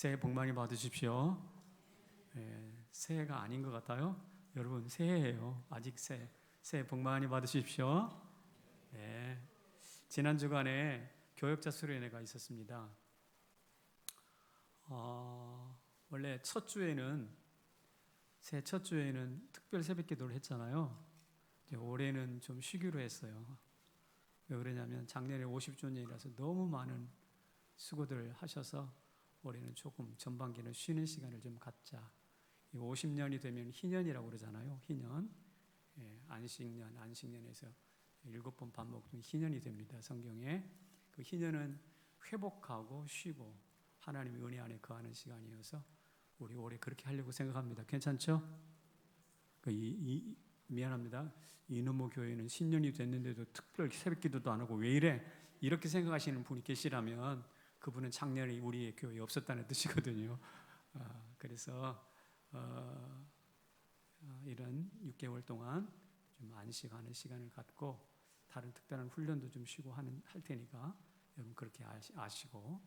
새해 복 많이 받으십시오. 새해가 아닌 것 같아요. 여러분 새해예요. 아직 새해 복 많이 받으십시오. 네. 지난 주간에 교역자 수련회가 있었습니다. 원래 새해 첫 주에는 특별 새벽기도를 했잖아요. 이제 올해는 좀 쉬기로 했어요. 왜 그러냐면 작년에 50주년이라서 너무 많은 수고들 하셔서 올해는 조금 전반기는 쉬는 시간을 좀 갖자. 50년이 되면 희년이라고 그러잖아요. 희년. 안식년에서 7번 밥 먹으면 희년이 됩니다. 성경에. 그 희년은 회복하고 쉬고 하나님의 은혜 안에 거하는 시간이어서 우리 올해 그렇게 하려고 생각합니다. 괜찮죠? 미안합니다. 이놈의 교회는 신년이 됐는데도 특별 새벽기도도 안 하고 왜 이래? 이렇게 생각하시는 분이 계시라면 그분은 작년에 우리의 교회에 없었다는 뜻이거든요. 그래서 이런 6개월 동안 좀 안식하는 시간을 갖고 다른 특별한 훈련도 좀 쉬고 할 테니까 여러분 그렇게 아시고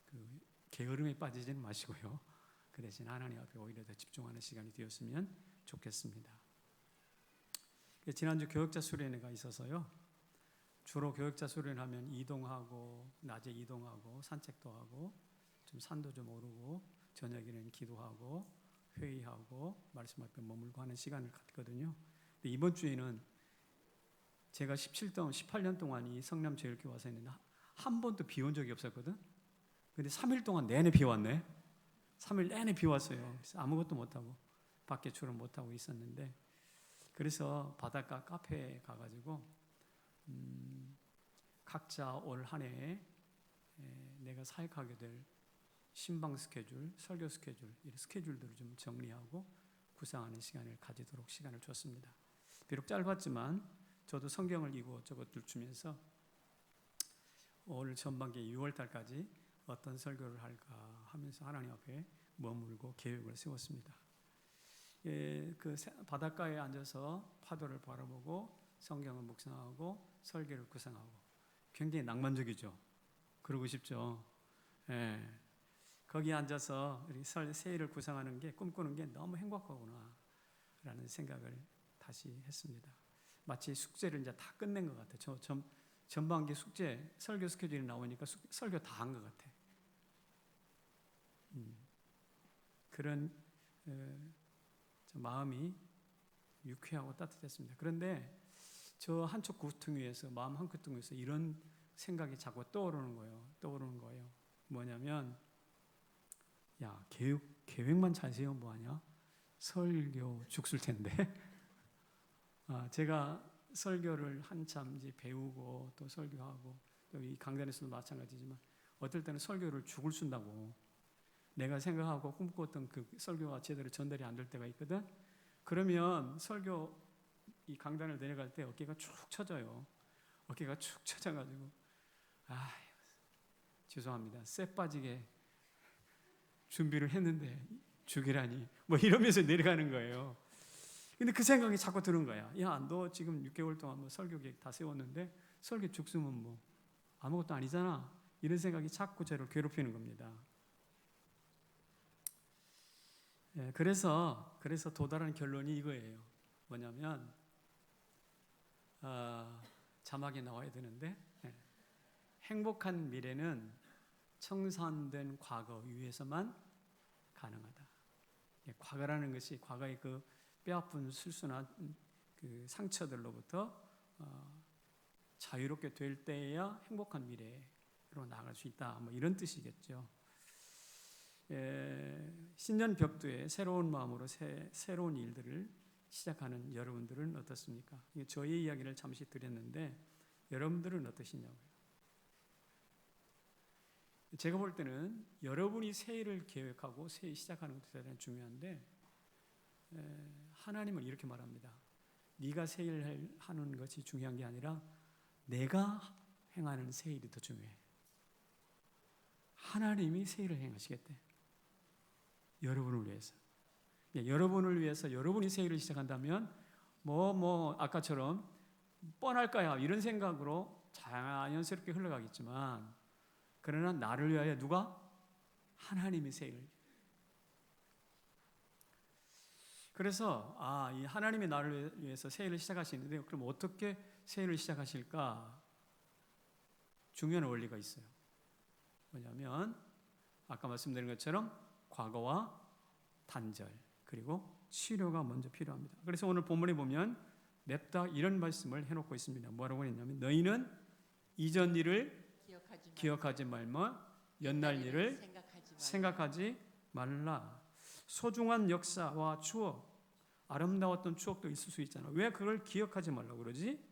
그 게으름에 빠지지는 마시고요. 그 대신 하나님 앞에 오히려 더 집중하는 시간이 되었으면 좋겠습니다. 지난주 교역자 수련회가 있어서요. 주로 교역자 수련하면 이동하고 낮에 이동하고 산책도 하고 좀 산도 좀 오르고 저녁에는 기도하고 회의하고 말씀 앞에 머물고 하는 시간을 갖거든요. 근데 이번 주에는 제가 18년 동안 이 성남제일교회 와서 있는데 한 번도 비 온 적이 없었거든. 근데 3일 동안 내내 비 왔네. 3일 내내 비 왔어요. 그래서 아무것도 못하고 밖에 출을 못하고 있었는데 그래서 바닷가 카페에 가가지고 각자 올 한 해에 내가 사역하게 될 신방 스케줄, 설교 스케줄, 이런 스케줄들을 좀 정리하고 구상하는 시간을 가지도록 시간을 줬습니다. 비록 짧았지만 저도 성경을 이것저것 주면서 올 전반기 6월달까지 어떤 설교를 할까 하면서 하나님 앞에 머물고 계획을 세웠습니다. 그 바닷가에 앉아서 파도를 바라보고 성경을 묵상하고 설교를 구상하고 굉장히 낭만적이죠. 그러고 싶죠. 거기 앉아서 우리 새해를 구상하는 게 꿈꾸는 게 너무 행복하구나 라는 생각을 다시 했습니다. 마치 숙제를 이제 다 끝낸 것 같아요. 전반기 숙제 설교 스케줄이 나오니까 설교 다 한 것 같아. 그런 마음이 유쾌하고 따뜻했습니다. 그런데 저 한쪽 구퉁이에서 마음 한 구퉁이에서 이런 생각이 자꾸 떠오르는 거예요. 뭐냐면 야 계획만 잘 세우면 뭐하냐? 설교 죽을 텐데. 제가 설교를 한참 이제 배우고 또 설교하고 또 이 강단에서도 마찬가지지만 어떨 때는 설교를 죽을 쓴다고 내가 생각하고 꿈꿨던 그 설교가 제대로 전달이 안 될 때가 있거든. 그러면 설교 이 강단을 내려갈 때 어깨가 축 처져요. 어깨가 축 처져가지고 죄송합니다. 쎄 빠지게 준비를 했는데 죽이라니 뭐 이러면서 내려가는 거예요. 근데 그 생각이 자꾸 드는 거야. 야, 너 지금 6개월 동안 뭐 설교 계획 다 세웠는데 설교 죽으면 뭐 아무것도 아니잖아. 이런 생각이 자꾸 저를 괴롭히는 겁니다. 그래서 도달한 결론이 이거예요. 뭐냐면 자막이 나와야 되는데 행복한 미래는 청산된 과거 위에서만 가능하다. 과거라는 것이 과거의 그 뼈아픈 실수나 그 상처들로부터 자유롭게 될 때에야 행복한 미래로 나아갈 수 있다. 뭐 이런 뜻이겠죠. 신년 벽두에 새로운 마음으로 새로운 일들을 시작하는 여러분들은 어떻습니까? 저의 이야기를 잠시 드렸는데 여러분들은 어떠시냐고요? 제가 볼 때는 여러분이 새해를 계획하고 새해 시작하는 것도 대단히 중요한데 하나님은 이렇게 말합니다. 네가 새해를 하는 것이 중요한 게 아니라 내가 행하는 새해일이 더 중요해. 하나님이 새해를 행하시겠대. 여러분을 위해서. 여러분을 위해서 여러분이 새해를 시작한다면 아까처럼 뻔할 거야 이런 생각으로 자연스럽게 흘러가겠지만 그러나 나를 위하여 누가? 하나님이 세일을. 그래서 이 하나님이 나를 위해서 세일을 시작하시는데 그럼 어떻게 세일을 시작하실까? 중요한 원리가 있어요. 뭐냐면 아까 말씀드린 것처럼 과거와 단절 그리고 치료가 먼저 필요합니다. 그래서 오늘 본문에 보면 냅다 이런 말씀을 해놓고 있습니다. 뭐라고 했냐면 너희는 이전 일을 기억하지 말며 옛날 일을 생각하지 말라. 소중한 역사와 추억, 아름다웠던 추억도 있을 수 있잖아. 왜 그걸 기억하지 말라고 그러지?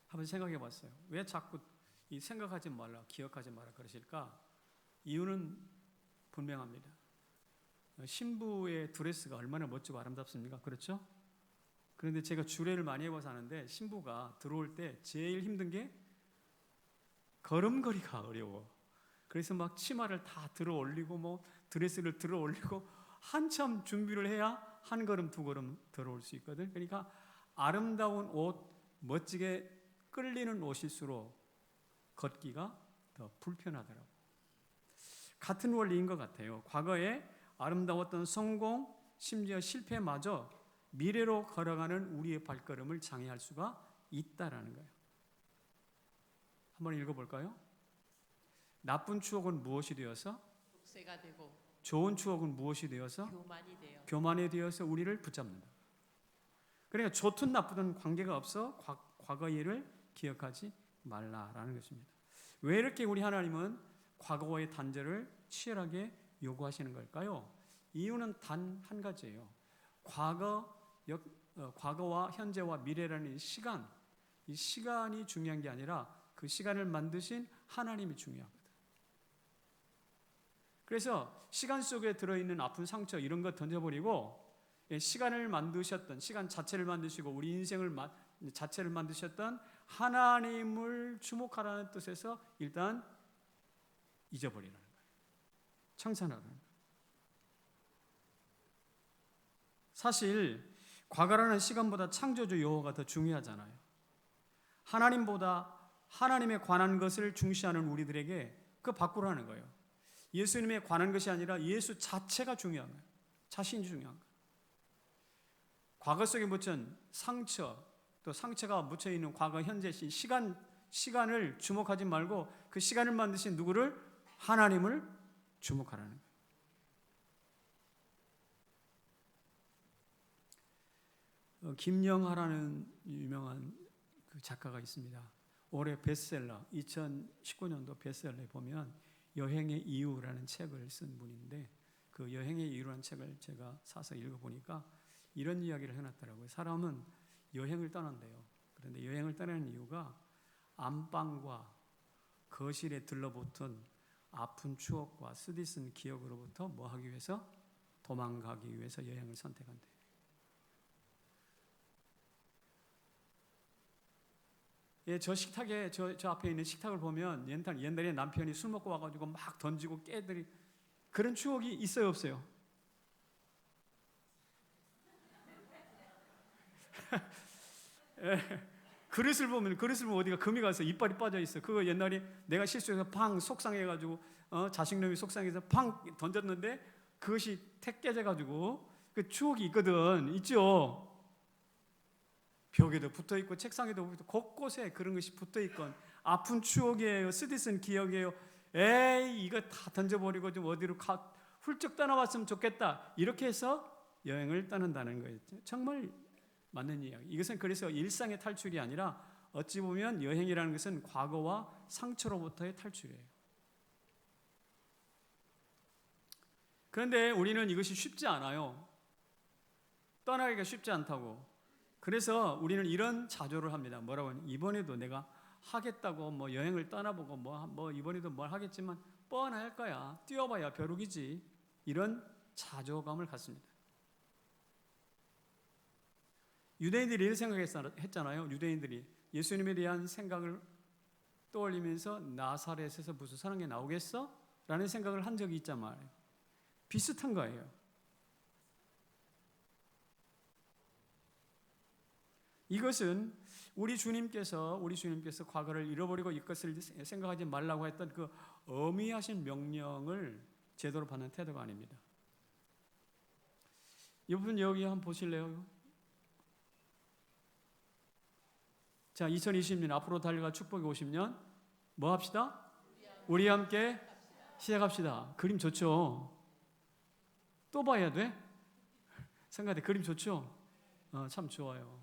한번 생각해 봤어요. 왜 자꾸 이 생각하지 말라, 기억하지 말라 그러실까? 이유는 분명합니다. 신부의 드레스가 얼마나 멋지고 아름답습니까? 그렇죠? 그런데 제가 주례를 많이 해봐서 아는데 신부가 들어올 때 제일 힘든 게 걸음걸이가 어려워. 그래서 막 치마를 다 들어 올리고 뭐 드레스를 들어 올리고 한참 준비를 해야 한 걸음 두 걸음 들어올 수 있거든. 그러니까 아름다운 옷, 멋지게 끌리는 옷일수록 걷기가 더 불편하더라고. 같은 원리인 것 같아요. 과거에 아름다웠던 성공, 심지어 실패마저 미래로 걸어가는 우리의 발걸음을 장애할 수가 있다라는 거예요. 한번 읽어볼까요? 나쁜 추억은 무엇이 되어서? 독세가 되고 좋은 추억은 무엇이 되어서? 교만이 되어서 우리를 붙잡는다. 그러니까 좋든 나쁘든 관계가 없어 과거 일을 기억하지 말라라는 것입니다. 왜 이렇게 우리 하나님은 과거와의 단절을 치열하게 요구하시는 걸까요? 이유는 단 한 가지예요. 과거와 현재와 미래라는 이 시간이 중요한 게 아니라 그 시간을 만드신 하나님이 중요하거든. 그래서 시간 속에 들어있는 아픈 상처 이런 거 던져버리고 시간을 만드셨던, 시간 자체를 만드시고 우리 인생을 자체를 만드셨던 하나님을 주목하라는 뜻에서 일단 잊어버리라는 거예요. 청산하라는 거예요. 사실 과거라는 시간보다 창조주 여호와가 더 중요하잖아요. 하나님보다 하나님에 관한 것을 중시하는 우리들에게 그거 바꾸라는 거예요. 예수님에 관한 것이 아니라 예수 자체가 중요한 거예요. 자신이 중요한 거예요. 과거 속에 묻힌 상처, 또 상처가 묻혀있는 과거, 현재 시간을 주목하지 말고 그 시간을 만드신 누구를? 하나님을 주목하라는 거예요. 김영하라는 유명한 그 작가가 있습니다. 올해 베스트셀러, 2019년도 베스트셀러에 보면 여행의 이유라는 책을 쓴 분인데 그 여행의 이유라는 책을 제가 사서 읽어보니까 이런 이야기를 해놨더라고요. 사람은 여행을 떠난대요. 그런데 여행을 떠나는 이유가 안방과 거실에 들러붙은 아픈 추억과 쓰디쓴 기억으로부터 뭐 하기 위해서? 도망가기 위해서 여행을 선택한대요. 저 식탁에 저 앞에 있는 식탁을 보면 옛날에 남편이 술 먹고 와가지고 막 던지고 깨들이 그런 추억이 있어요, 없어요? 그릇을 보면 어디가 금이 가서 이빨이 빠져 있어. 그거 옛날에 내가 실수해서 팡 속상해가지고 자식놈이 속상해서 팡 던졌는데 그것이 택 깨져가지고 그 추억이 있거든. 있죠. 벽에도 붙어있고 책상에도 붙어있고 곳곳에 그런 것이 붙어있건 아픈 추억이에요. 쓰디쓴 기억이에요. 에이 이거 다 던져버리고 좀 어디로 훌쩍 떠나왔으면 좋겠다. 이렇게 해서 여행을 떠난다는 거예요. 정말 맞는 이야기. 이것은 그래서 일상의 탈출이 아니라 어찌 보면 여행이라는 것은 과거와 상처로부터의 탈출이에요. 그런데 우리는 이것이 쉽지 않아요. 떠나기가 쉽지 않다고. 그래서 우리는 이런 자조를 합니다. 뭐라고 하냐? 이번에도 내가 하겠다고 뭐 여행을 떠나보고 뭐 이번에도 뭘 하겠지만 뻔할 거야. 뛰어봐야 벼룩이지. 이런 자조감을 갖습니다. 유대인들이 이렇게 생각했잖아요. 유대인들이 예수님에 대한 생각을 떠올리면서 나사렛에서 무슨 선한 게 나오겠어? 라는 생각을 한 적이 있단 말이에요. 비슷한 거예요. 이것은 우리 주님께서 과거를 잃어버리고 이것을 생각하지 말라고 했던 그 어미하신 명령을 제대로 받는 태도가 아닙니다. 이분 여기 한번 보실래요? 자, 2020년 앞으로 달려갈 축복의 50년 뭐 합시다? 우리 함께 시작합시다. 그림 좋죠? 또 봐야 돼? 생각해, 그림 좋죠? 참 좋아요.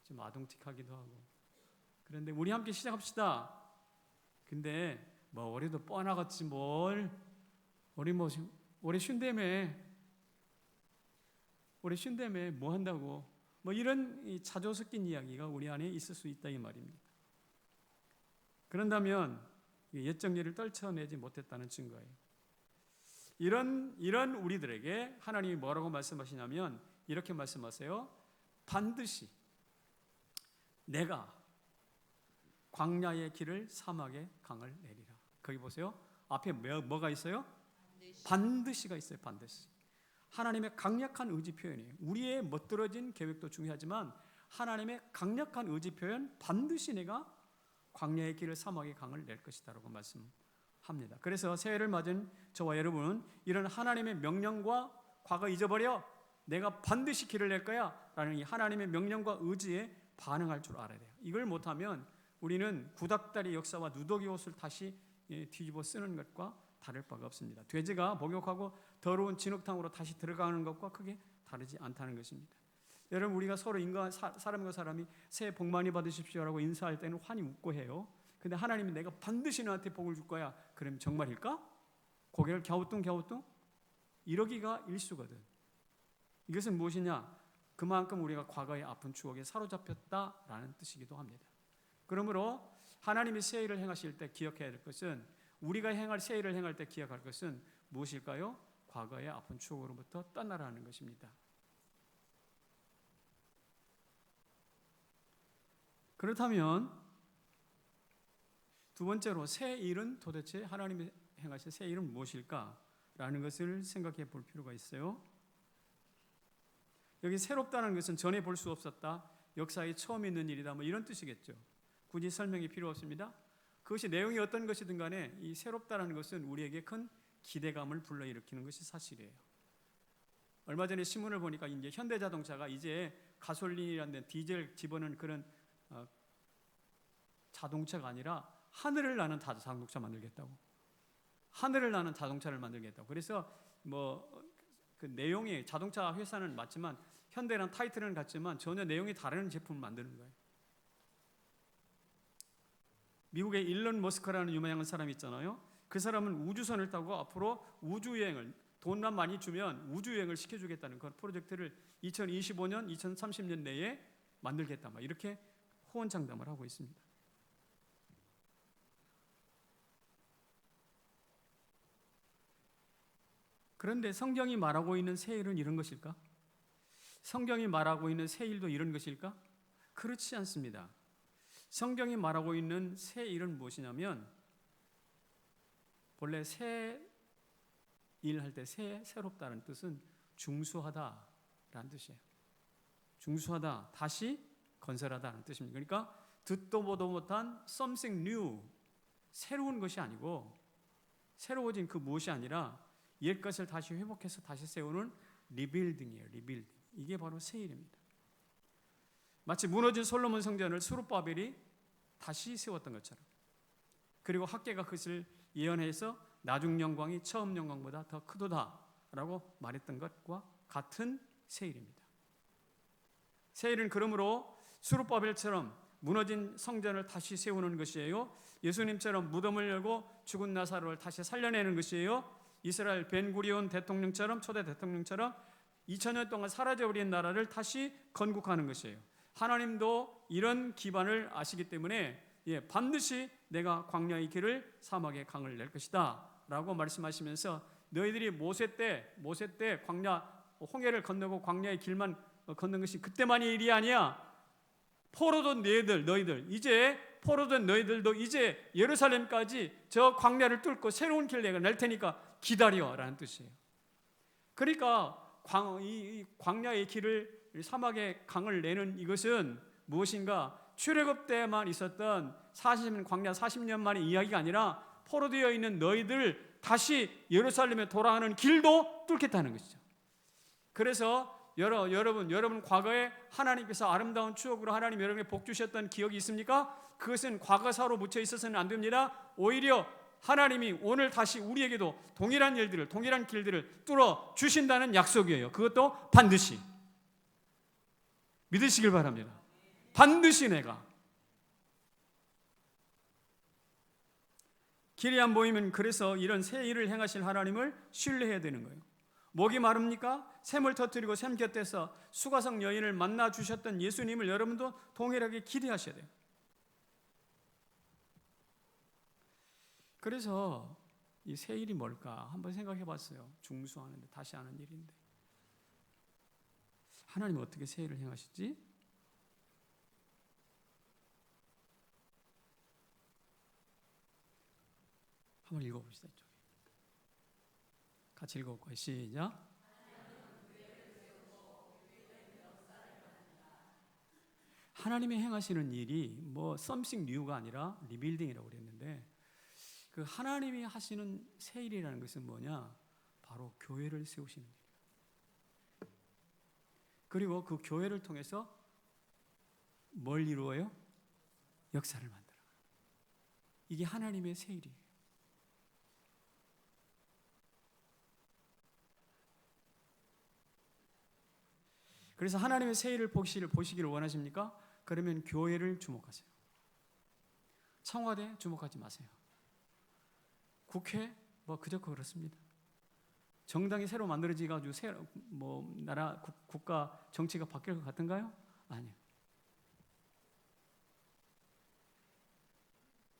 좀 아동틱하기도 하고. 그런데 우리 함께 시작합시다. 근데 뭐 올해도 뻔하겠지 뭘. 올해 쉰다며. 올해 쉰다며 뭐 한다고. 뭐 이런 이 자조 섞인 이야기가 우리 안에 있을 수 있다 이 말입니다. 그런다면 옛정리를 떨쳐내지 못했다는 증거예요. 이런 우리들에게 하나님이 뭐라고 말씀하시냐면 이렇게 말씀하세요. 반드시 내가 광야의 길을 사막의 강을 내리라. 거기 보세요. 앞에 뭐가 있어요? 반드시가 있어요. 반드시. 하나님의 강력한 의지 표현이에요. 우리의 멋들어진 계획도 중요하지만 하나님의 강력한 의지 표현, 반드시 내가 광야의 길을 사막의 강을 낼 것이다 라고 말씀합니다. 그래서 새해를 맞은 저와 여러분은 이런 하나님의 명령과 과거 잊어버려 내가 반드시 길을 낼 거야 라는 이 하나님의 명령과 의지에 반응할 줄 알아야 돼요. 이걸 못하면 우리는 구닥다리 역사와 누더기 옷을 다시 뒤집어 쓰는 것과 다를 바가 없습니다. 돼지가 목욕하고 더러운 진흙탕으로 다시 들어가는 것과 크게 다르지 않다는 것입니다. 여러분, 우리가 서로 사람과 사람이 새해 복 많이 받으십시오라고 인사할 때는 환히 웃고 해요. 근데 하나님이 내가 반드시 너한테 복을 줄 거야. 그럼 정말일까? 고개를 갸우뚱 이러기가 일수거든. 이것은 무엇이냐? 그만큼 우리가 과거의 아픈 추억에 사로잡혔다라는 뜻이기도 합니다. 그러므로 하나님이 새해를 행하실 때 기억해야 될 것은, 우리가 새해를 행할 때 기억할 것은 무엇일까요? 과거의 아픈 추억으로부터 떠나라는 것입니다. 그렇다면 두 번째로 새 일은 도대체 하나님이 행하실 새 일은 무엇일까라는 것을 생각해 볼 필요가 있어요. 여기 새롭다는 것은 전에 볼 수 없었다, 역사에 처음 있는 일이다, 뭐 이런 뜻이겠죠. 굳이 설명이 필요 없습니다. 그것이 내용이 어떤 것이든 간에 이 새롭다는 것은 우리에게 큰 기대감을 불러일으키는 것이 사실이에요. 얼마 전에 신문을 보니까 이제 현대자동차가 이제 가솔린이라는 디젤 집어넣은 그런 자동차가 아니라 하늘을 나는 자동차 만들겠다고. 하늘을 나는 자동차를 만들겠다고. 그래서 뭐 그 내용이 자동차 회사는 맞지만 현대랑 타이틀은 같지만 전혀 내용이 다른 제품을 만드는 거예요. 미국의 일론 머스크라는 유명한 사람이 있잖아요. 그 사람은 우주선을 타고 앞으로 우주여행을, 돈만 많이 주면 우주여행을 시켜주겠다는 그런 프로젝트를 2025년, 2030년 내에 만들겠다, 막 이렇게 호언장담을 하고 있습니다. 그런데 성경이 말하고 있는 새일은 이런 것일까? 성경이 말하고 있는 새일도 이런 것일까? 그렇지 않습니다. 성경이 말하고 있는 새일은 무엇이냐면, 본래 새 일 할 때 새롭다는 뜻은 중수하다라는 뜻이에요. 중수하다, 다시 건설하다는 뜻입니다. 그러니까 듣도 보도 못한 something new, 새로운 것이 아니고, 새로워진 그 무엇이 아니라 옛 것을 다시 회복해서 다시 세우는 리빌딩이에요. 리빌딩. 이게 바로 새일입니다. 마치 무너진 솔로몬 성전을 스룹바벨이 다시 세웠던 것처럼, 그리고 학개가 그것을 예언해서 나중 영광이 처음 영광보다 더 크도다라고 말했던 것과 같은 새일입니다. 새일은 그러므로 스룹바벨처럼 무너진 성전을 다시 세우는 것이에요. 예수님처럼 무덤을 열고 죽은 나사로를 다시 살려내는 것이에요. 이스라엘 벤구리온 대통령처럼, 초대 대통령처럼 2000년 동안 사라져버린 나라를 다시 건국하는 것이에요. 하나님도 이런 기반을 아시기 때문에 반드시 내가 광야의 길을 사막의 강을 낼 것이다 라고 말씀하시면서, 너희들이 모세 때 광야 홍해를 건너고 광야의 길만 걷는 것이 그때만의 일이 아니야. 포로된 너희들도 이제 예루살렘까지 저 광야를 뚫고 새로운 길 내가 낼 테니까 기다려 라는 뜻이에요. 그러니까 이 광야의 길을, 사막의 강을 내는 이것은 무엇인가, 출애굽 때만 있었던 광야 40년 만의 이야기가 아니라 포로되어 있는 너희들 다시 예루살렘에 돌아가는 길도 뚫겠다는 것이죠. 그래서 여러분 과거에 하나님께서 아름다운 추억으로 하나님 여러분에게 복 주셨던 기억이 있습니까? 그것은 과거사로 묻혀 있어서는 안 됩니다. 오히려 하나님이 오늘 다시 우리에게도 동일한 일들을, 동일한 길들을 뚫어 주신다는 약속이에요. 그것도 반드시 믿으시길 바랍니다. 반드시 내가. 길이 안 보이면 그래서 이런 새 일을 행하실 하나님을 신뢰해야 되는 거예요. 목이 마릅니까? 샘을 터뜨리고 샘 곁에서 수가성 여인을 만나 주셨던 예수님을 여러분도 동일하게 기대하셔야 돼요. 그래서 이 새 일이 뭘까 한번 생각해 봤어요. 중수하는데 다시 하는 일인데 하나님은 어떻게 새 일을 행하시지? 한번 읽어봅시다. 이쪽에. 같이 읽어볼까요? 시작. 하나님이 행하시는 일이 뭐 something new가 아니라 리빌딩이라고 그랬는데 그 하나님이 하시는 새 일이라는 것은 뭐냐? 바로 교회를 세우시는 일이에요. 그리고 그 교회를 통해서 뭘 이루어요? 역사를 만들어요. 이게 하나님의 새 일이에요. 그래서 하나님의 새 일을 보시기를 원하십니까? 그러면 교회를 주목하세요. 청와대 주목하지 마세요. 국회 뭐 그저 그렇습니다. 정당이 새로 만들어지가지고 나라 국가 정치가 바뀔 것 같은가요? 아니요.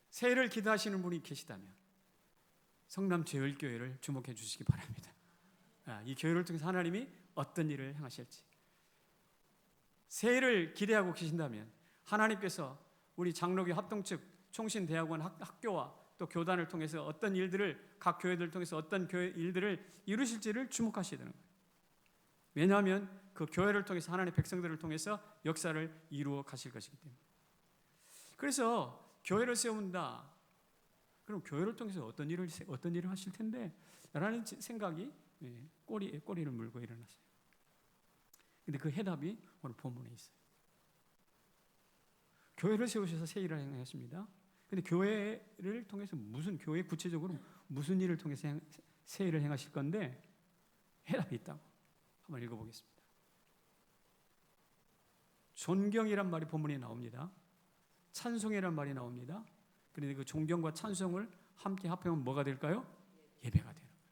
새 일을 기도하시는 분이 계시다면 성남 제일교회를 주목해 주시기 바랍니다. 이 교회를 통해서 하나님이 어떤 일을 행하실지. 새 일을 기대하고 계신다면 하나님께서 우리 장로교 합동 측 총신대학원 학교와 또 교단을 통해서 어떤 일들을 각 교회들을 통해서 어떤 교회 일들을 이루실지를 주목하셔야 되는 거예요. 왜냐하면 그 교회를 통해서 하나님의 백성들을 통해서 역사를 이루어 가실 것이기 때문에. 그래서 교회를 세운다. 그럼 교회를 통해서 어떤 일을 하실 텐데 라는 생각이 꼬리를 물고 일어났어요. 근데 그 해답이 오늘 본문에 있어요. 교회를 세우셔서 새 일을 행하십니다. 근데 교회를 통해서 교회 구체적으로 무슨 일을 통해서 새 일을 행하실 건데 해답이 있다고. 한번 읽어보겠습니다. 존경이란 말이 본문에 나옵니다. 찬송이란 말이 나옵니다. 그런데 그 존경과 찬송을 함께 합하면 뭐가 될까요? 예배가 되는 거예요.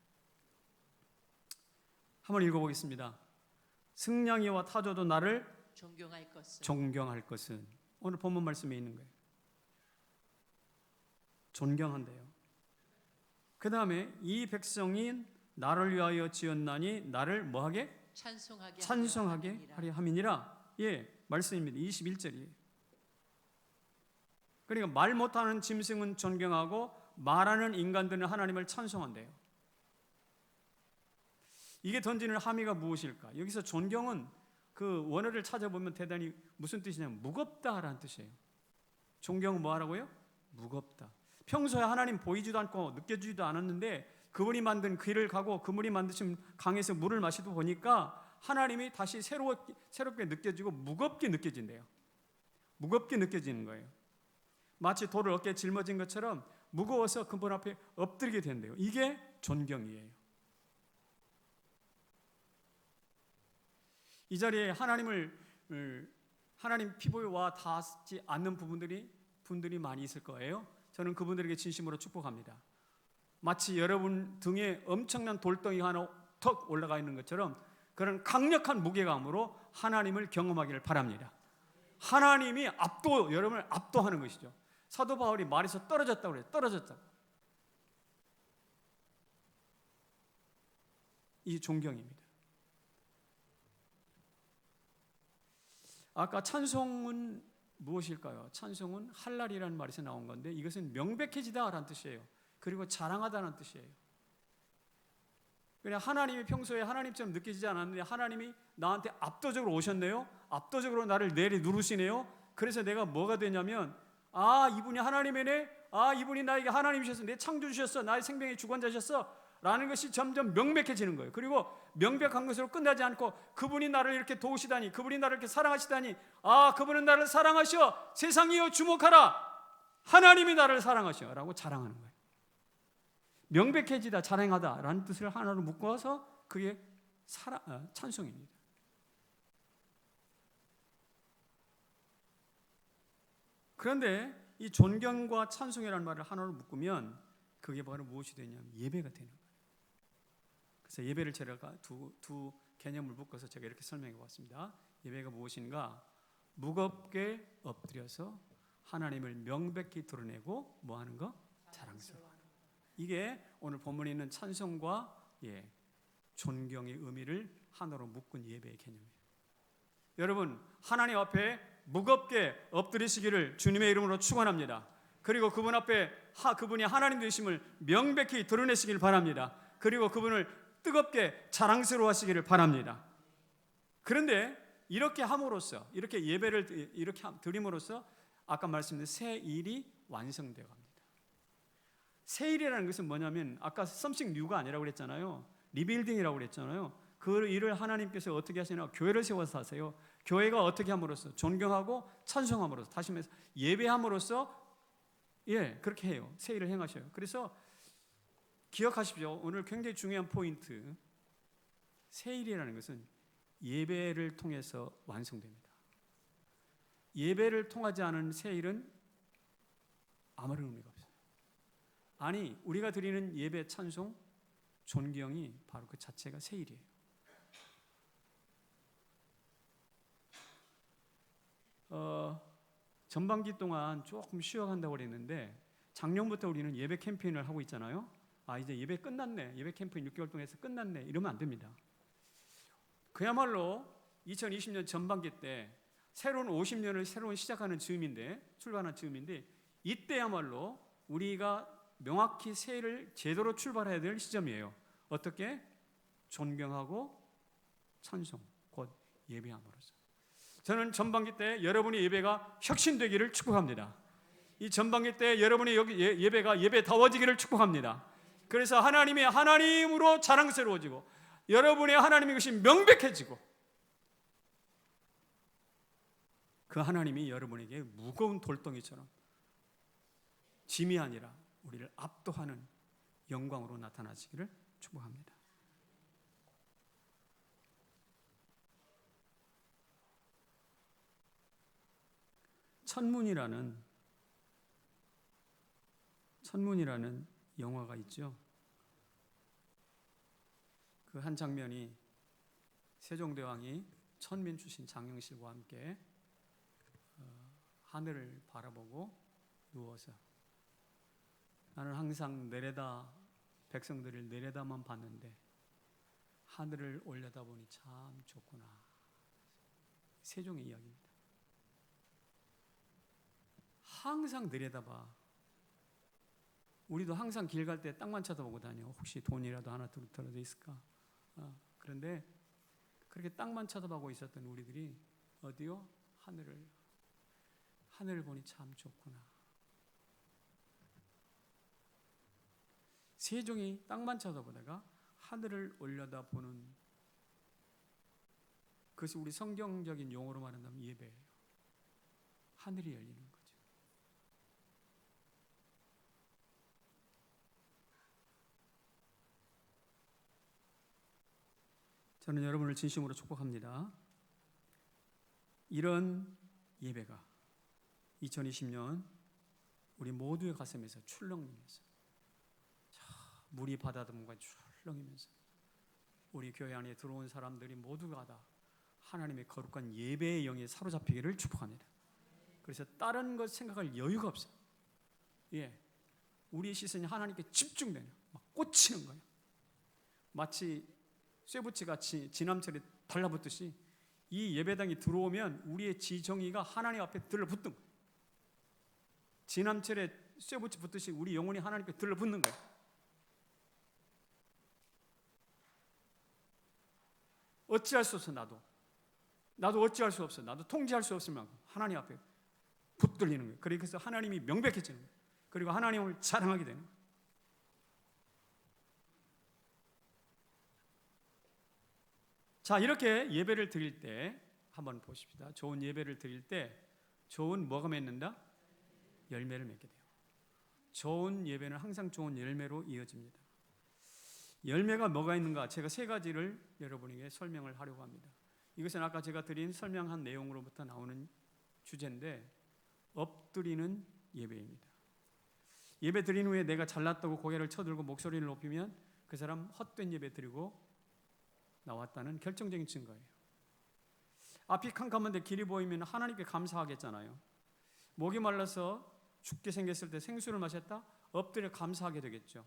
한번 읽어보겠습니다. 승냥이와 타조도 나를 존경할 것은 오늘 본문 말씀에 있는 거예요. 존경한대요. 그 다음에 이 백성이 나를 위하여 지었나니 나를 뭐하게? 찬송하게 하려 함이니라. 말씀입니다. 21절이에요. 그러니까 말 못하는 짐승은 존경하고 말하는 인간들은 하나님을 찬송한대요. 이게 던지는 함의가 무엇일까? 여기서 존경은 그 원어를 찾아보면 대단히 무슨 뜻이냐면 무겁다라는 뜻이에요. 존경은 뭐 하라고요? 무겁다. 평소에 하나님 보이지도 않고 느껴지지도 않았는데 그분이 만든 길을 가고 그분이 만드신 강에서 물을 마시다 보니까 하나님이 다시 새롭게 느껴지고 무겁게 느껴진대요. 무겁게 느껴지는 거예요. 마치 돌을 어깨에 짊어진 것처럼 무거워서 그분 앞에 엎드리게 된대요. 이게 존경이에요. 이 자리에 하나님 피부와 닿지 않는 분들이 많이 있을 거예요. 저는 그분들에게 진심으로 축복합니다. 마치 여러분 등에 엄청난 돌덩이 하나 턱 올라가 있는 것처럼 그런 강력한 무게감으로 하나님을 경험하기를 바랍니다. 하나님이 여러분을 압도하는 것이죠. 사도 바울이 말에서 떨어졌다고 그래요. 떨어졌다. 이 존경입니다. 아까 찬송은 무엇일까요? 찬송은 할랄이라는 말에서 나온 건데 이것은 명백해지다라는 뜻이에요. 그리고 자랑하다는 뜻이에요. 그냥 하나님이 평소에 하나님처럼 느껴지지 않았는데 하나님이 나한테 압도적으로 오셨네요. 압도적으로 나를 내리 누르시네요. 그래서 내가 뭐가 되냐면 이분이 하나님이네. 이분이 나에게 하나님이셨어, 내 창조주셨어, 나의 생명의 주관자셨어 라는 것이 점점 명백해지는 거예요. 그리고 명백한 것으로 끝나지 않고 그분이 나를 이렇게 도우시다니, 그분이 나를 이렇게 사랑하시다니, 그분은 나를 사랑하셔, 세상이여 주목하라, 하나님이 나를 사랑하셔 라고 자랑하는 거예요. 명백해지다, 자랑하다 라는 뜻을 하나로 묶어서 그게 찬송입니다. 그런데 이 존경과 찬송이라는 말을 하나로 묶으면 그게 바로 무엇이 되냐면 예배가 되는 거예요. 그래서 예배를 제가 두 개념을 묶어서 제가 이렇게 설명해 봤습니다. 예배가 무엇인가? 무겁게 엎드려서 하나님을 명백히 드러내고 뭐 하는 거? 자랑스러워하는 거. 이게 오늘 본문에 있는 찬송과 존경의 의미를 하나로 묶은 예배의 개념이에요. 여러분, 하나님 앞에 무겁게 엎드리시기를 주님의 이름으로 축원합니다. 그리고 그분 앞에 그분이 하나님 되심을 명백히 드러내시길 바랍니다. 그리고 그분을 뜨겁게 자랑스러워하시기를 바랍니다. 그런데 이렇게 함으로써, 이렇게 예배를 이렇게 드림으로써 아까 말씀드린 새 일이 완성되어 갑니다. 새 일이라는 것은 뭐냐면 아까 something new가 아니라고 그랬잖아요. 리빌딩이라고 그랬잖아요. 그 일을 하나님께서 어떻게 하시나? 교회를 세워서 하세요. 교회가 어떻게 함으로써? 존경하고 찬송함으로써, 다시 말해서 예배함으로써 그렇게 해요. 새 일을 행하셔요. 그래서 기억하십시오. 오늘 굉장히 중요한 포인트. 새 일이라는 것은 예배를 통해서 완성됩니다. 예배를 통하지 않은 새 일은 아무런 의미가 없어요. 아니, 우리가 드리는 예배, 찬송, 존경이 바로 그 자체가 새 일이에요. 전반기 동안 조금 쉬어간다고 그랬는데 작년부터 우리는 예배 캠페인을 하고 있잖아요. 이제 예배 끝났네, 예배 캠페인 6개월 동안 해서 끝났네, 이러면 안 됩니다. 그야말로 2020년 전반기 때 새로운 50년을 새로운 시작하는 즈음인데, 출발하는 즈음인데, 이때야말로 우리가 명확히 새해를 제대로 출발해야 될 시점이에요. 어떻게? 존경하고 찬송, 곧 예배함으로써. 저는 전반기 때 여러분의 예배가 혁신되기를 축복합니다. 이 전반기 때 여러분의 예배가 예배다워지기를 축복합니다. 그래서 하나님으로 자랑스러워지고 여러분의 하나님의 것이 명백해지고 그 하나님이 여러분에게 무거운 돌덩이처럼 짐이 아니라 우리를 압도하는 영광으로 나타나시기를 축복합니다. 천문이라는 영화가 있죠. 그 한 장면이 세종대왕이 천민 출신 장영실과 함께 하늘을 바라보고 누워서 나는 항상 백성들을 내려다만 봤는데 하늘을 올려다보니 참 좋구나. 세종의 이야기입니다. 항상 내려다봐. 우리도 항상 길 갈 때 땅만 쳐다보고 다녀. 혹시 돈이라도 하나 떨어져 있을까? 그런데 그렇게 땅만 쳐다보고 있었던 우리들이 어디요? 하늘을 보니 참 좋구나. 세종이 땅만 쳐다보다가 하늘을 올려다보는, 그것이 우리 성경적인 용어로 말한다면 예배예요. 하늘이 열리는 거죠. 저는 여러분을 진심으로 축복합니다. 이런 예배가 2020년 우리 모두의 가슴에서 출렁이면서, 물이 바다듬과 출렁이면서 우리 교회 안에 들어온 사람들이 모두가 다 하나님의 거룩한 예배의 영에 사로잡히기를 축복합니다. 그래서 다른 것 생각할 여유가 없어요. 우리의 시선이 하나님께 집중되는, 막 꽂히는 거예요. 마치 쇠붙이같이 지남철에 달라붙듯이 이 예배당이 들어오면 우리의 지정의가 하나님 앞에 들러붙는 거예요. 지남철에 쇠붙이 붙듯이 우리 영혼이 하나님께 들러붙는 거예요. 어찌할 수 없어. 나도 어찌할 수 없어. 나도 통제할 수 없을 만큼 하나님 앞에 붙들리는 거예요. 그래서 하나님이 명백해지는 거예요. 그리고 하나님을 자랑하게 되는 거예요. 자, 이렇게 예배를 드릴 때 한번 보십시다. 좋은 예배를 드릴 때 좋은 뭐가 맺는다? 열매를 맺게 돼요. 좋은 예배는 항상 좋은 열매로 이어집니다. 열매가 뭐가 있는가? 제가 세 가지를 여러분에게 설명을 하려고 합니다. 이것은 아까 제가 드린 설명한 내용으로부터 나오는 주제인데, 엎드리는 예배입니다. 예배 드린 후에 내가 잘났다고 고개를 쳐들고 목소리를 높이면 그 사람 헛된 예배 드리고 나왔다는 결정적인 증거예요. 앞이 캄캄한데 길이 보이면 하나님께 감사하겠잖아요. 목이 말라서 죽게 생겼을 때 생수를 마셨다? 엎드려 감사하게 되겠죠.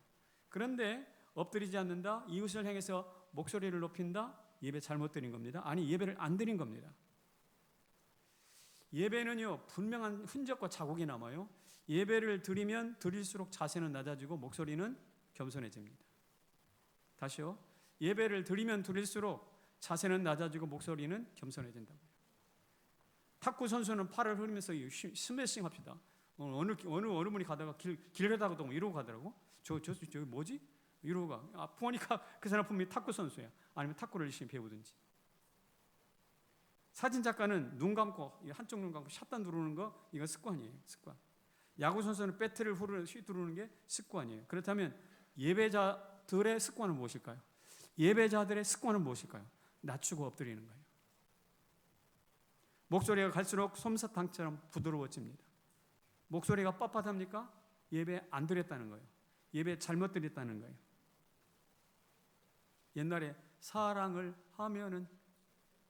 그런데 엎드리지 않는다? 이웃을 향해서 목소리를 높인다? 예배 잘못 드린 겁니다. 아니, 예배를 안 드린 겁니다. 예배는요, 분명한 흔적과 자국이 남아요. 예배를 드리면 드릴수록 자세는 낮아지고 목소리는 겸손해집니다. 다시요. 예배를 드리면 드릴수록 자세는 낮아지고 목소리는 겸손해진다고요. 탁구 선수는 팔을 흐리면서 스매싱 합시다. 어느 분이 가다가 길 가다가 이러고 가더라고. 저기 뭐지? 이러고 가. 보니까 그 사람 분명히 탁구 선수야. 아니면 탁구를 열심히 배우든지. 사진 작가는 눈 감고 한쪽 눈 감고 샷단 누르는 거, 이건 습관이에요. 습관. 야구 선수는 배트를 휘두르는 게 습관이에요. 그렇다면 예배자들의 습관은 무엇일까요? 예배자들의 습관은 무엇일까요? 낮추고 엎드리는 거예요. 목소리가 갈수록 솜사탕처럼 부드러워집니다. 목소리가 빳빳합니까? 예배 안 드렸다는 거예요. 예배 잘못 드렸다는 거예요. 옛날에 사랑을 하면은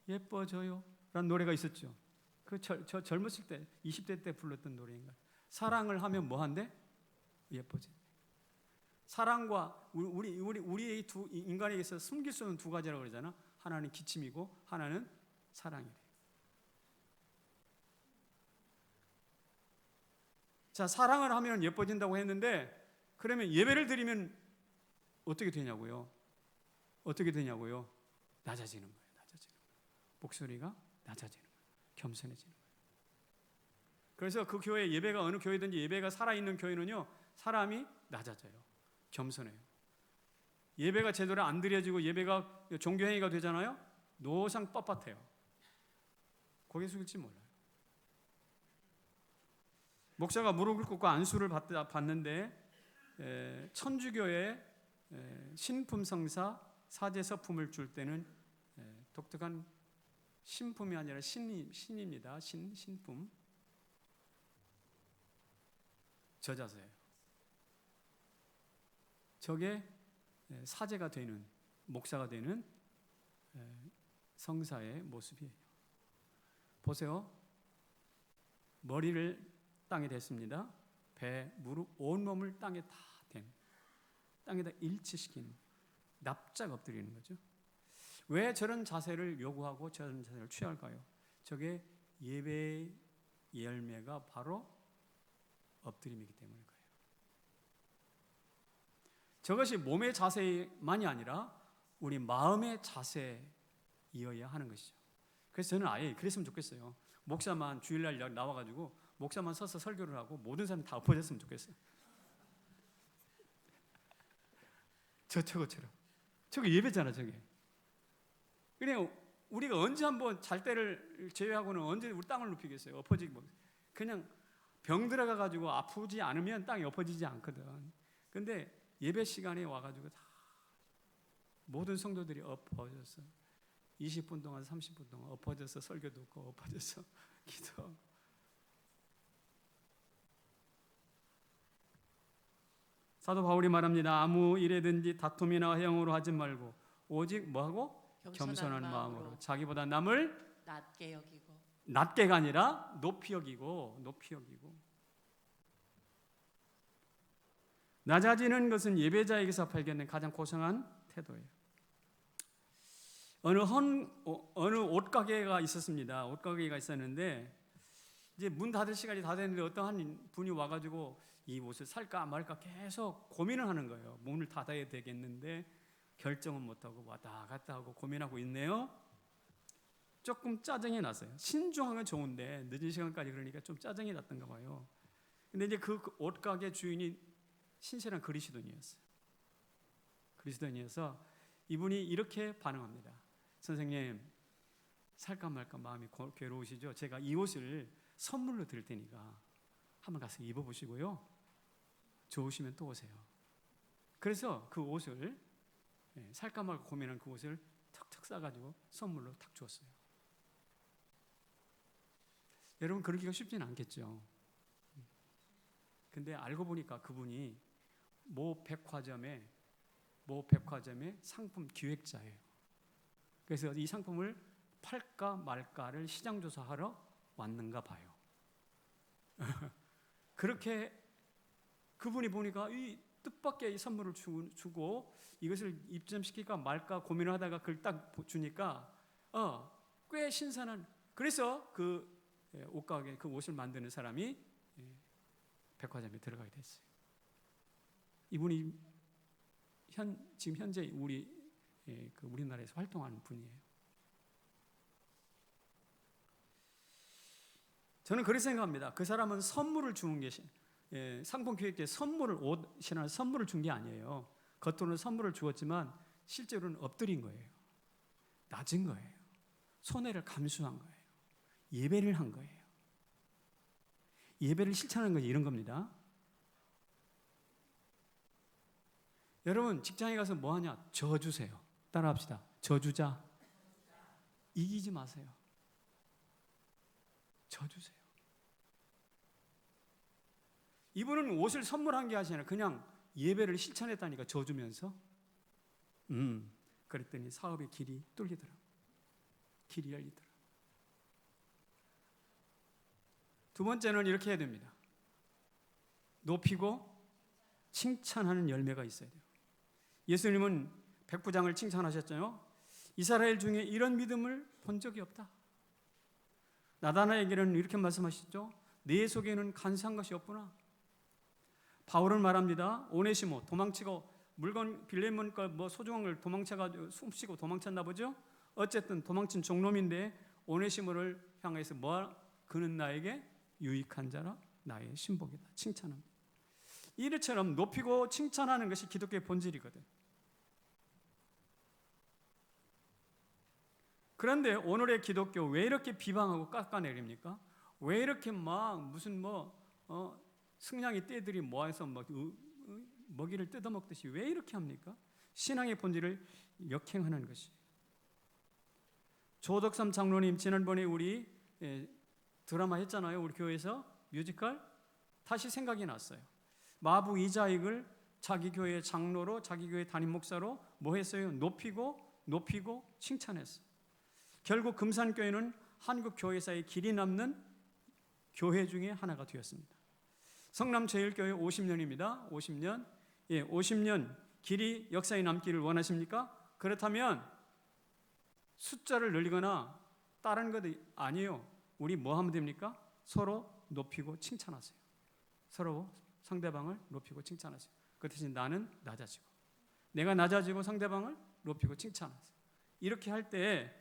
예뻐져요 라는 노래가 있었죠. 저 젊었을 때 20대 때 불렀던 노래인가요? 사랑을 하면 뭐한대? 예뻐져. 사랑과 우리의 두 인간에게서 숨길 수 없는 두 가지라고 그러잖아. 하나는 기침이고 하나는 사랑이래. 자, 사랑을 하면 예뻐진다고 했는데, 그러면 예배를 드리면 어떻게 되냐고요? 어떻게 되냐고요? 낮아지는 거예요. 낮아지는 거예요. 목소리가 낮아지는 거예요. 겸손해지는 거예요. 그래서 그 교회 예배가 어느 교회든지 예배가 살아있는 교회는요, 사람이 낮아져요. 겸손해요. 예배가 제대로 안 드려지고 예배가 종교행위가 되잖아요. 노상 뻣뻣해요. 고개 숙일지 몰라요. 목사가 무릎을 꿇고 안수를 받는데 천주교의 신품성사 사제서품을 줄 때는 독특한 신품이 아니라 신입니다. 신품. 저자세요. 저게 사제가 되는, 목사가 되는 성사의 모습이에요. 보세요. 머리를 땅에 댔습니다. 배, 무릎, 온몸을 땅에 다 댄, 땅에다 일치시킨, 납작 엎드리는 거죠. 왜 저런 자세를 요구하고 저런 자세를 취할까요? 저게 예배의 열매가 바로 엎드림이기 때문일 거예요. 저것이 몸의 자세만이 아니라 우리 마음의 자세이어야 하는 것이죠. 그래서 저는 아예 그랬으면 좋겠어요. 목사만 주일날 나와가지고 목사만 서서 설교를 하고 모든 사람이 다 엎어졌으면 좋겠어요. 저거처럼. 저게 예배잖아, 저게. 그냥 우리가 언제 한번 잘 때를 제외하고는 언제 우리 땅을 눕히겠어요? 엎어지고. 그냥 병 들어가가지고 아프지 않으면 땅이 엎어지지 않거든. 근데 예배 시간에 와가지고 다 모든 성도들이 엎어져서 20분 동안 30분 동안 엎어져서 설교 듣고 엎어져서 기도. 사도 바울이 말합니다. 아무 일에든지 다툼이나 허영으로 하지 말고 오직 뭐하고? 겸손한 마음으로 자기보다 남을 낮게 여기고, 낮게가 아니라 높이 여기고. 낮아지는 것은 예배자에게서 발견된 가장 고상한 태도예요. 어느 옷가게가 있었습니다. 옷가게가 있었는데 이제 문 닫을 시간이 다 됐는데 어떤 한 분이 와가지고 이 옷을 살까 말까 계속 고민을 하는 거예요. 문을 닫아야 되겠는데 결정은 못하고 왔다 갔다 하고 고민하고 있네요. 조금 짜증이 났어요. 신중한 건 좋은데 늦은 시간까지 그러니까 좀 짜증이 났던가 봐요. 근데 이제 그 옷가게 주인이 신실한 그리스도인이었어요. 그리스도인이어서 이분이 이렇게 반응합니다. 선생님, 살까 말까 마음이 괴로우시죠? 제가 이 옷을 선물로 드릴 테니까 한번 가서 입어보시고요. 좋으시면 또 오세요. 그래서 그 옷을, 살까 말까 고민한 그 옷을 턱턱 싸가지고 선물로 탁 주었어요. 여러분, 그러기가 쉽지는 않겠죠. 근데 알고 보니까 그분이 모 백화점의 상품 기획자예요. 그래서 이 상품을 팔까 말까를 시장 조사하러 왔는가 봐요. 그렇게 그분이 보니까 이 뜻밖의 선물을 주고 이것을 입점시킬까 말까 고민을 하다가 그걸 딱 주니까 꽤 신선한, 그래서 그 옷가게 그 옷을 만드는 사람이 백화점에 들어가게 됐어요. 이분이 지금 현재 우리나라에서 활동하는 분이에요. 저는 그렇게 생각합니다. 그 사람은 선물을 주는 게 상품 기획에 옷이나 선물을 준 게 아니에요. 겉으로는 선물을 주었지만 실제로는 엎드린 거예요. 낮은 거예요. 손해를 감수한 거예요. 예배를 한 거예요. 예배를 실천하는 것이 이런 겁니다. 여러분, 직장에 가서 뭐 하냐? 져주세요. 따라합시다. 져주자. 이기지 마세요. 져주세요. 이분은 옷을 선물한 게 아니라 그냥 예배를 실천했다니까, 져주면서. 그랬더니 사업의 길이 뚫리더라. 길이 열리더라. 두 번째는 이렇게 해야 됩니다. 높이고 칭찬하는 열매가 있어야 돼요. 예수님은 백부장을 칭찬하셨잖아요. 이스라엘 중에 이런 믿음을 본 적이 없다. 나다나에게는 이렇게 말씀하시죠. 내 속에는 간사한 것이 없구나. 바울은 말합니다. 오네시모 도망치고 물건 빌레몬 거 소중한 걸 도망쳐가지고 숨쉬고 도망쳤나 보죠. 어쨌든 도망친 종놈인데 오네시모를 향해서 그는 나에게 유익한 자라 나의 신복이다. 칭찬합니다. 이처럼 높이고 칭찬하는 것이 기독교의 본질이거든. 그런데 오늘의 기독교 왜 이렇게 비방하고 깎아내립니까? 왜 이렇게 막 무슨 승냥이 떼들이 모아서 먹이를 뜯어먹듯이 왜 이렇게 합니까? 신앙의 본질을 역행하는 것이. 조덕삼 장로님 지난번에 우리 드라마 했잖아요. 우리 교회에서 뮤지컬. 다시 생각이 났어요. 마부 이자익을 자기 교회 장로로, 자기 교회 담임 목사로 뭐 했어요? 높이고 칭찬했어요. 결국 금산교회는 한국 교회사의 길이 남는 교회 중에 하나가 되었습니다. 성남제일교회 50년입니다. 50년. 50년 길이 역사에 남기를 원하십니까? 그렇다면 숫자를 늘리거나 다른 것 아니에요. 우리 뭐 하면 됩니까? 서로 높이고 칭찬하세요. 서로 상대방을 높이고 칭찬하세요. 그 대신 나는 낮아지고, 내가 낮아지고 상대방을 높이고 칭찬하세요. 이렇게 할 때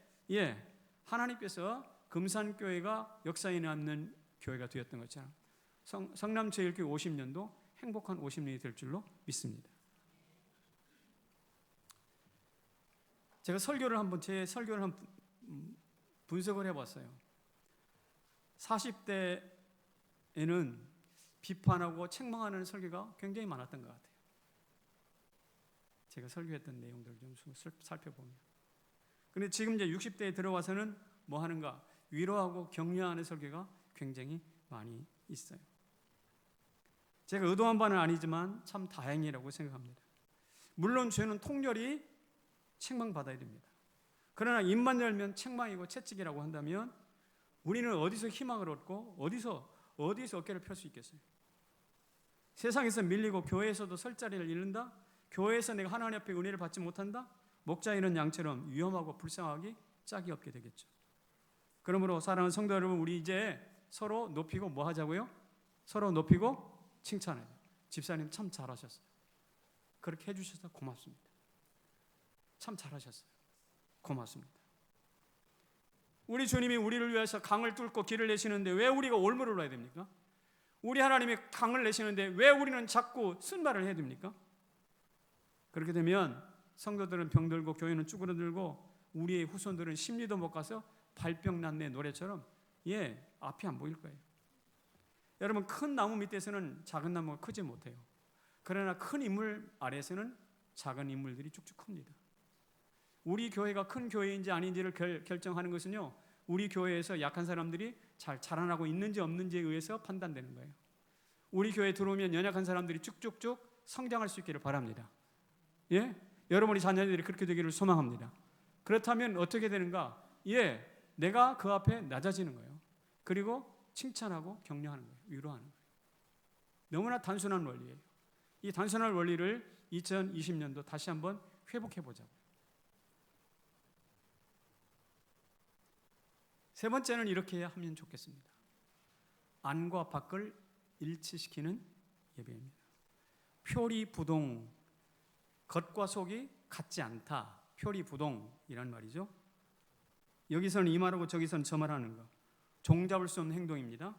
하나님께서 금산교회가 역사에 남는 교회가 되었던 것처럼 성남제일교회 50년도 행복한 50년이 될 줄로 믿습니다. 제가 제 설교를 한번 분석을 해봤어요. 40대에는 비판하고 책망하는 설교가 굉장히 많았던 것 같아요. 제가 설교했던 내용들을 좀 살펴보면. 그런데 지금 이제 60대에 들어와서는 뭐 하는가? 위로하고 격려하는 설교가 굉장히 많이 있어요. 제가 의도한 바는 아니지만 참 다행이라고 생각합니다. 물론 죄는 통렬히 책망받아야 됩니다. 그러나 입만 열면 책망이고 채찍이라고 한다면 우리는 어디서 희망을 얻고 어디서 어깨를 펼 수 있겠어요? 세상에서 밀리고 교회에서도 설 자리를 잃는다? 교회에서 내가 하나님 앞에 은혜를 받지 못한다? 목자 잃은 양처럼 위험하고 불쌍하기 짝이 없게 되겠죠. 그러므로 사랑하는 성도 여러분, 우리 이제 서로 높이고 뭐 하자고요? 서로 높이고 칭찬해요. 집사님 참 잘하셨어요. 그렇게 해주셔서 고맙습니다. 참 잘하셨어요. 고맙습니다. 우리 주님이 우리를 위해서 강을 뚫고 길을 내시는데 왜 우리가 올무를 놔야 됩니까? 우리 하나님이 강을 내시는데 왜 우리는 자꾸 쓴말을 해야 됩니까? 그렇게 되면 성도들은 병들고 교회는 쭈그러들고 우리의 후손들은 심리도 못 가서 발병 난내 노래처럼 앞이 안 보일 거예요. 여러분, 큰 나무 밑에서는 작은 나무가 크지 못해요. 그러나 큰 인물 아래에서는 작은 인물들이 쭉쭉 큽니다. 우리 교회가 큰 교회인지 아닌지를 결정하는 것은요, 우리 교회에서 약한 사람들이 잘 자라나고 있는지 없는지에 의해서 판단되는 거예요. 우리 교회에 들어오면 연약한 사람들이 쭉쭉쭉 성장할 수 있기를 바랍니다. 여러분의 자녀들이 그렇게 되기를 소망합니다. 그렇다면 어떻게 되는가? 내가 그 앞에 낮아지는 거예요. 그리고 칭찬하고 격려하는 거예요. 위로하는 거예요. 너무나 단순한 원리예요. 이 단순한 원리를 2020년도 다시 한번 회복해 보자고요. 세 번째는 이렇게 하면 좋겠습니다. 안과 밖을 일치시키는 예배입니다. 표리부동, 겉과 속이 같지 않다. 표리부동이란 말이죠. 여기서는 이 말하고 저기서는 저 말하는 거. 종잡을 수 없는 행동입니다.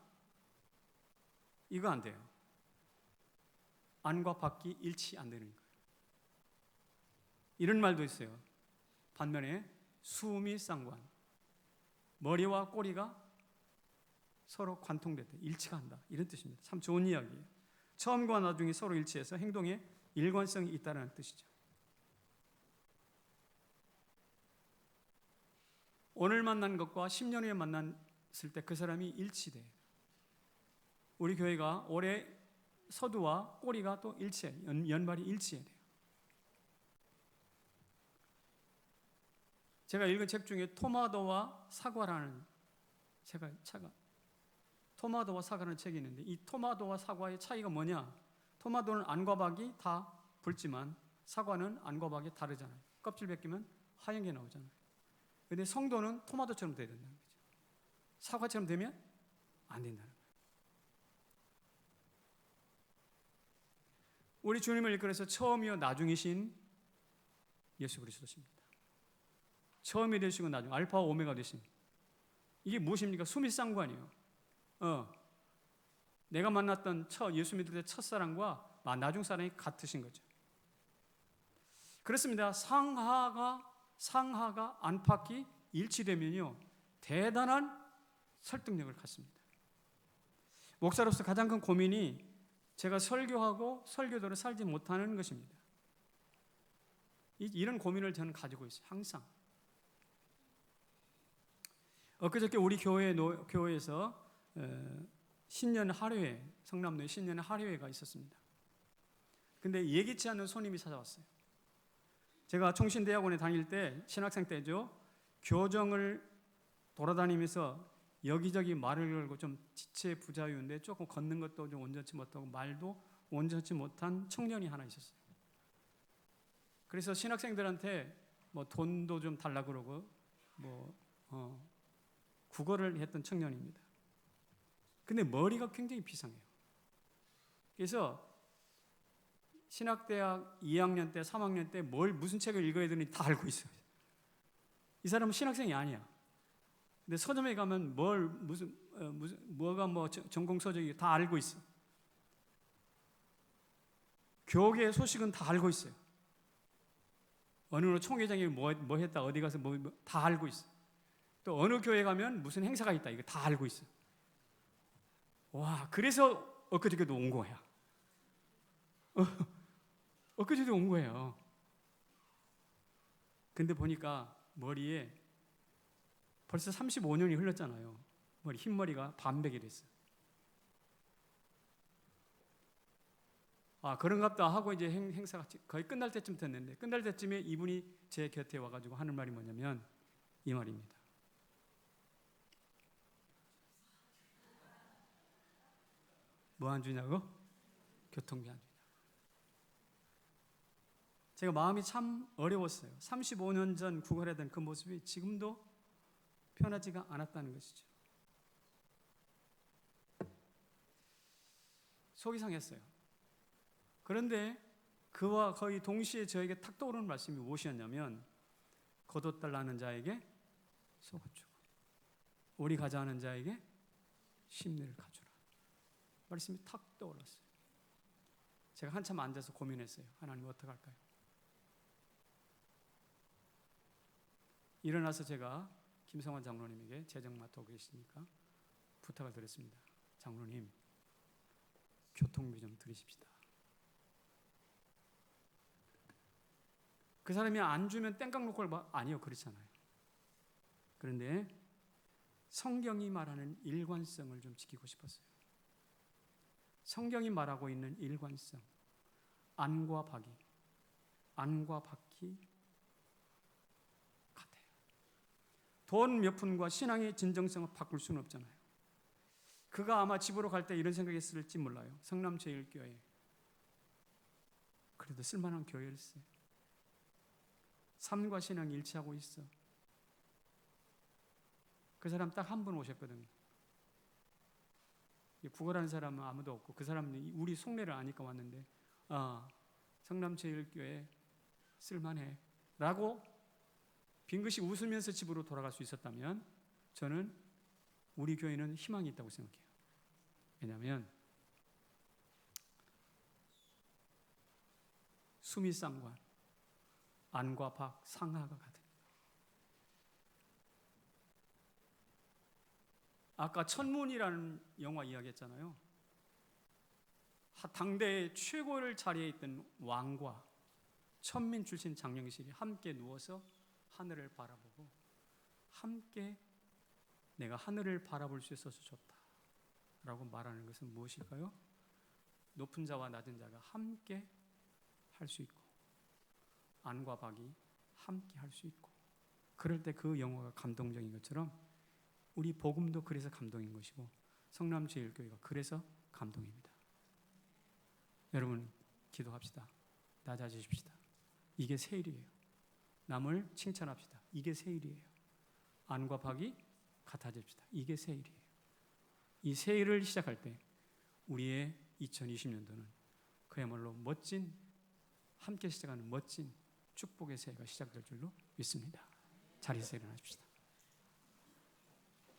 이거 안 돼요. 안과 밖이 일치 안 되는 거예요. 이런 말도 있어요. 반면에 수미 쌍관, 머리와 꼬리가 서로 관통됐다, 일치가 한다, 이런 뜻입니다. 참 좋은 이야기예요. 처음과 나중에 서로 일치해서 행동에 일관성이 있다는 뜻이죠. 오늘 만난 것과 10년 후에 만났을 때 그 사람이 일치돼요. 우리 교회가 올해 서두와 꼬리가 또 일치해요. 연말이 일치해야 돼요. 제가 읽은 책 중에 토마토와 사과라는 토마토와 사과라는 책이 있는데, 이 토마토와 사과의 차이가 뭐냐? 토마토는 안과 밖이 다 붉지만 사과는 안과 밖이 다르잖아요. 껍질 벗기면 하얀 게 나오잖아요. 그런데 성도는 토마토처럼 돼야 된다는 거죠. 사과처럼 되면 안 된다는 거예요. 우리 주님을 이끌어서 처음이요 나중이신 예수 그리스도십니다. 처음이 되시고 나중, 알파와 오메가 되신, 이게 무엇입니까? 수미상관이에요. 내가 만났던 예수 믿을 때 첫사랑과 나중 사랑이 같으신 거죠. 그렇습니다. 상하가 안팎이 일치되면요, 대단한 설득력을 갖습니다. 목사로서 가장 큰 고민이 제가 설교하고 설교대로 살지 못하는 것입니다. 이런 고민을 저는 가지고 있어요. 항상. 엊그저께 우리 교회에서 신년 할애회, 성남로에 신년 할애회가 있었습니다. 근데 예기치 않은 손님이 찾아왔어요. 제가 총신대학원에 다닐 때, 신학생 때죠, 교정을 돌아다니면서 여기저기 말을 걸고 좀 지체부자유인데 조금 걷는 것도 좀 온전치 못하고 말도 온전치 못한 청년이 하나 있었어요. 그래서 신학생들한테 뭐 돈도 좀 달라 그러고 구걸을 했던 청년입니다. 근데 머리가 굉장히 비상해요. 그래서 신학대학 2학년 때, 3학년 때 무슨 책을 읽어야 되는지 다 알고 있어요. 이 사람은 신학생이 아니야. 근데 서점에 가면 뭐가 전공 서적이 다 알고 있어. 교계 소식은 다 알고 있어요. 어느 총회장이 뭐 했다, 어디 가서 다 알고 있어. 또 어느 교회 가면 무슨 행사가 있다, 이거 다 알고 있어. 와, 그래서 엊그저께도 온 거야. 엊그저께도 온 거예요. 근데 보니까 머리에 벌써 35년이 흘렀잖아요. 흰머리가 반백이 됐어. 그런갑다 하고 이제 행사가 거의 끝날 때쯤 됐는데, 끝날 때쯤에 이분이 제 곁에 와가지고 하는 말이 뭐냐면 이 말입니다. 뭐 안 주냐고? 교통비 안 주냐고. 제가 마음이 참 어려웠어요. 35년 전 구걸하던 그 모습이 지금도 편하지가 않았다는 것이죠. 속이 상했어요. 그런데 그와 거의 동시에 저에게 탁 떠오르는 말씀이 무엇이었냐면, 겉옷달라는 자에게 속옷 주고 오리 가자하는 자에게 심리를 가주라. 말씀이 탁 떠올랐어요. 제가 한참 앉아서 고민했어요. 하나님 어떡할까요? 일어나서 제가 김성환 장로님에게 재정 맡고 계시니까 부탁을 드렸습니다. 장로님, 교통비 좀 드리십시다. 그 사람이 안 주면 땡깡 놓고 아니요, 그렇잖아요. 그런데 성경이 말하는 일관성을 좀 지키고 싶었어요. 성경이 말하고 있는 일관성, 안과 박이, 안과 박이 같아요. 돈 몇 푼과 신앙의 진정성을 바꿀 수는 없잖아요. 그가 아마 집으로 갈 때 이런 생각했을지 몰라요. 성남제일교회, 그래도 쓸만한 교회일세. 삶과 신앙이 일치하고 있어. 그 사람 딱 한 분 오셨거든요. 구걸하는 사람은 아무도 없고 그 사람은 우리 속내를 아니까 왔는데 성남제일교회 쓸만해 라고 빙긋이 웃으면서 집으로 돌아갈 수 있었다면 저는 우리 교회는 희망이 있다고 생각해요. 왜냐하면 수미상관, 안과 박, 상하가 같으니까. 아까 천문이라는 영화 이야기했잖아요. 당대 최고의 자리에 있던 왕과 천민 출신 장영실이 함께 누워서 하늘을 바라보고 함께 내가 하늘을 바라볼 수 있어서 좋다 라고 말하는 것은 무엇일까요? 높은 자와 낮은 자가 함께 할 수 있고 안과 박이 함께 할 수 있고, 그럴 때 그 영화가 감동적인 것처럼 우리 복음도 그래서 감동인 것이고 성남제일교회가 그래서 감동입니다. 여러분 기도합시다. 낮아지십시다. 이게 세일이에요. 남을 칭찬합시다. 이게 세일이에요. 안과 박이 같아집시다. 이게 세일이에요. 이 세일을 시작할 때 우리의 2020년도는 그야말로 멋진, 함께 시작하는 멋진 축복의 새해가 시작될 줄로 믿습니다. 자리에서 일어나십시다.